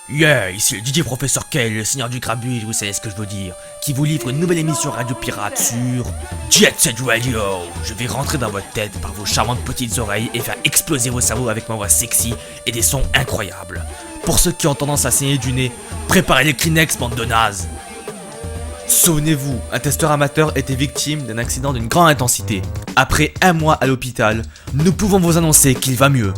Yeah, ici le DJ Professeur K, le seigneur du Grabuge, vous savez ce que je veux dire, qui vous livre une nouvelle émission Radio Pirate sur Jet Set Radio. Je vais rentrer dans votre tête par vos charmantes petites oreilles et faire exploser vos cerveaux avec ma voix sexy et des sons incroyables. Pour ceux qui ont tendance à saigner du nez, préparez les Kleenex, bande de nazes. Souvenez-vous, un testeur amateur était victime d'un accident d'une grande intensité. Après un mois à l'hôpital, nous pouvons vous annoncer qu'il va mieux.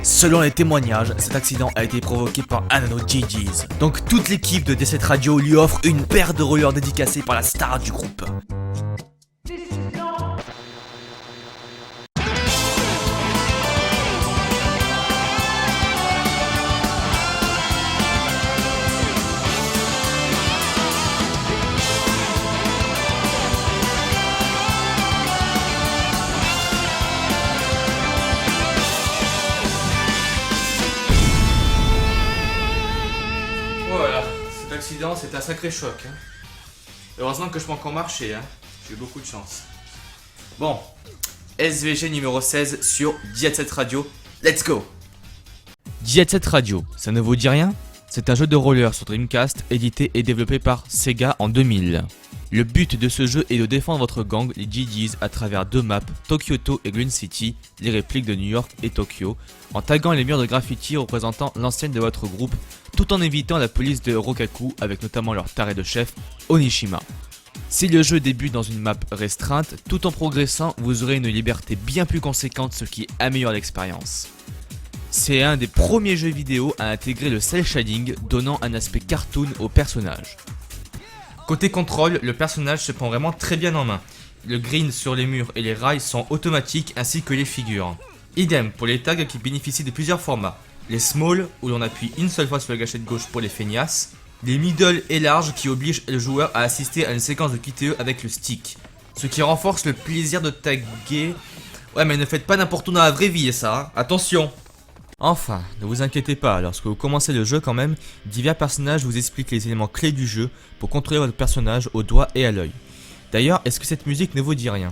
Selon les témoignages, cet accident a été provoqué par un de nos GGs. Donc toute l'équipe de D7 Radio lui offre une paire de rollers dédicacés par la star du groupe. Voilà, cet accident c'est un sacré choc. Heureusement que je peux encore marcher, j'ai eu beaucoup de chance. Bon, SVG numéro 16 sur Jet Set Radio, let's go. Jet Set Radio, ça ne vous dit rien? C'est un jeu de roller sur Dreamcast édité et développé par Sega en 2000. Le but de ce jeu est de défendre votre gang, les GGs, à travers deux maps, Tokyoto et Green City, les répliques de New York et Tokyo, en taguant les murs de graffiti représentant l'ancienne de votre groupe, tout en évitant la police de Rokaku avec notamment leur taré de chef, Onishima. Si le jeu débute dans une map restreinte, tout en progressant, vous aurez une liberté bien plus conséquente, ce qui améliore l'expérience. C'est un des premiers jeux vidéo à intégrer le cel shading, donnant un aspect cartoon au personnage. Côté contrôle, le personnage se prend vraiment très bien en main. Le green sur les murs et les rails sont automatiques ainsi que les figures. Idem pour les tags qui bénéficient de plusieurs formats. Les small où l'on appuie une seule fois sur la gâchette gauche pour les feignasses. Les middle et large qui obligent le joueur à assister à une séquence de QTE avec le stick. Ce qui renforce le plaisir de taguer. Ouais mais ne faites pas n'importe où dans la vraie vie ça, attention. Enfin, ne vous inquiétez pas, lorsque vous commencez le jeu quand même, divers personnages vous expliquent les éléments clés du jeu pour contrôler votre personnage au doigt et à l'œil. D'ailleurs, est-ce que cette musique ne vous dit rien ?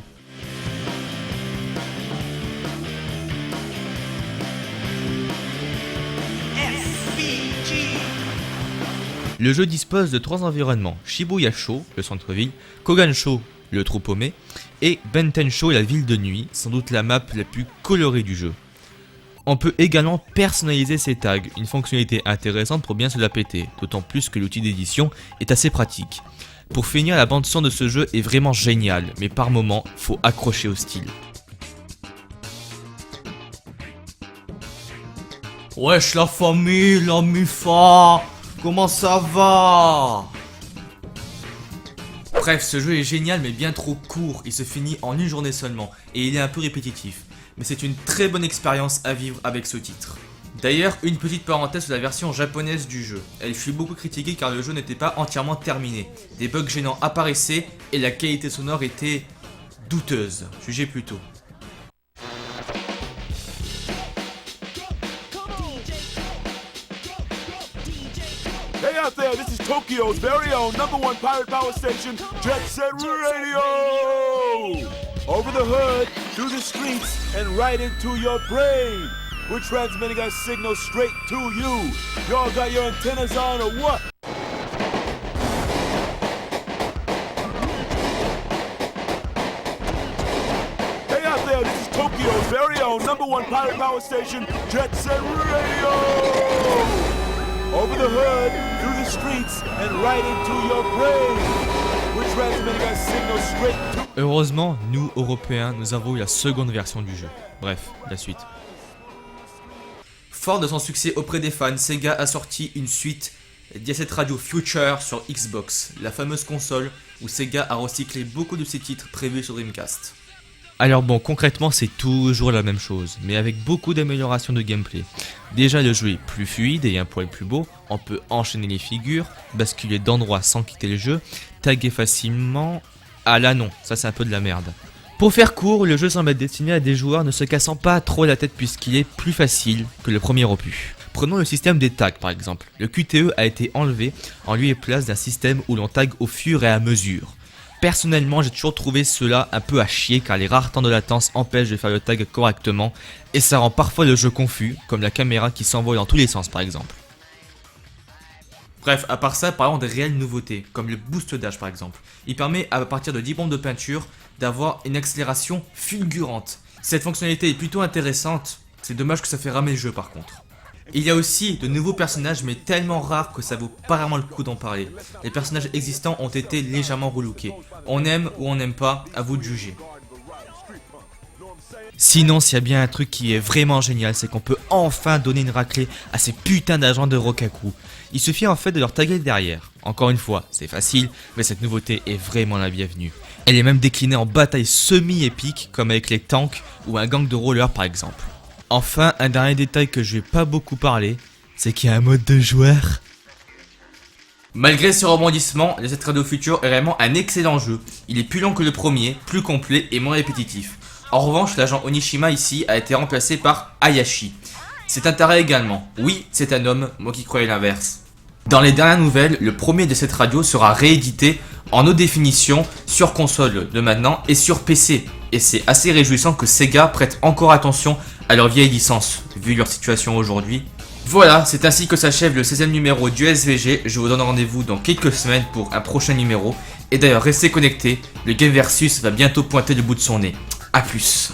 Le jeu dispose de 3 environnements, Shibuya-sho, le centre-ville, Kogan-sho, le trou paumé, et Benten-sho, la ville de nuit, sans doute la map la plus colorée du jeu. On peut également personnaliser ses tags, une fonctionnalité intéressante pour bien se la péter, d'autant plus que l'outil d'édition est assez pratique. Pour finir, la bande son de ce jeu est vraiment géniale, mais par moments, faut accrocher au style. Wesh la famille, la MIFA, comment ça va? Bref, ce jeu est génial mais bien trop court, il se finit en une journée seulement, et il est un peu répétitif. Mais c'est une très bonne expérience à vivre avec ce titre. D'ailleurs, une petite parenthèse sur la version japonaise du jeu. Elle fut beaucoup critiquée car le jeu n'était pas entièrement terminé. Des bugs gênants apparaissaient et la qualité sonore était douteuse, jugez plutôt. Hey out there, this is Tokyo's very own #1 pirate power station, Jet Set Radio! Over the hood, through the streets, and right into your brain. We're transmitting our signal straight to you. Y'all got your antennas on or what? Hey out there, this is Tokyo's very own #1 pirate power station, Jet Set Radio! Over the hood, through the streets, and right into your brain. We're transmitting our signal straight to... Heureusement, nous, Européens, nous avons eu la seconde version du jeu. Bref, la suite. Fort de son succès auprès des fans, Sega a sorti une suite Jet Set Radio Future sur Xbox, la fameuse console où Sega a recyclé beaucoup de ses titres prévus sur Dreamcast. Alors bon, concrètement c'est toujours la même chose, mais avec beaucoup d'améliorations de gameplay. Déjà le jeu est plus fluide et un poil plus beau, on peut enchaîner les figures, basculer d'endroit sans quitter le jeu, taguer facilement... Ah là non, ça c'est un peu de la merde. Pour faire court, le jeu semble être destiné à des joueurs ne se cassant pas trop la tête puisqu'il est plus facile que le premier opus. Prenons le système des tags par exemple. Le QTE a été enlevé en lieu et place d'un système où l'on tag au fur et à mesure. Personnellement, j'ai toujours trouvé cela un peu à chier car les rares temps de latence empêchent de faire le tag correctement et ça rend parfois le jeu confus, comme la caméra qui s'envole dans tous les sens par exemple. Bref, à part ça, parlons des réelles nouveautés, comme le boost dash par exemple. Il permet à partir de 10 bombes de peinture d'avoir une accélération fulgurante. Cette fonctionnalité est plutôt intéressante, c'est dommage que ça fait ramer le jeu par contre. Il y a aussi de nouveaux personnages mais tellement rares que ça vaut pas vraiment le coup d'en parler. Les personnages existants ont été légèrement relookés. On aime ou on n'aime pas, à vous de juger. Sinon, s'il y a bien un truc qui est vraiment génial, c'est qu'on peut enfin donner une raclée à ces putains d'agents de Rokaku. Il suffit en fait de leur taguer derrière. Encore une fois, c'est facile, mais cette nouveauté est vraiment la bienvenue. Elle est même déclinée en bataille semi-épique, comme avec les tanks ou un gang de rollers par exemple. Enfin, un dernier détail que je vais pas beaucoup parler, c'est qu'il y a un mode de joueur. Malgré ce rebondissement, Jet Set Radio Future est vraiment un excellent jeu. Il est plus long que le premier, plus complet et moins répétitif. En revanche, l'agent Onishima ici a été remplacé par Hayashi. C'est un taré également. Oui, c'est un homme, moi qui croyais l'inverse. Dans les dernières nouvelles, le premier de cette radio sera réédité en haute définition sur console de maintenant et sur PC. Et c'est assez réjouissant que Sega prête encore attention à leur vieille licence, vu leur situation aujourd'hui. Voilà, c'est ainsi que s'achève le 16e numéro du SVG. Je vous donne rendez-vous dans quelques semaines pour un prochain numéro. Et d'ailleurs, restez connectés, le Game Versus va bientôt pointer le bout de son nez. A plus.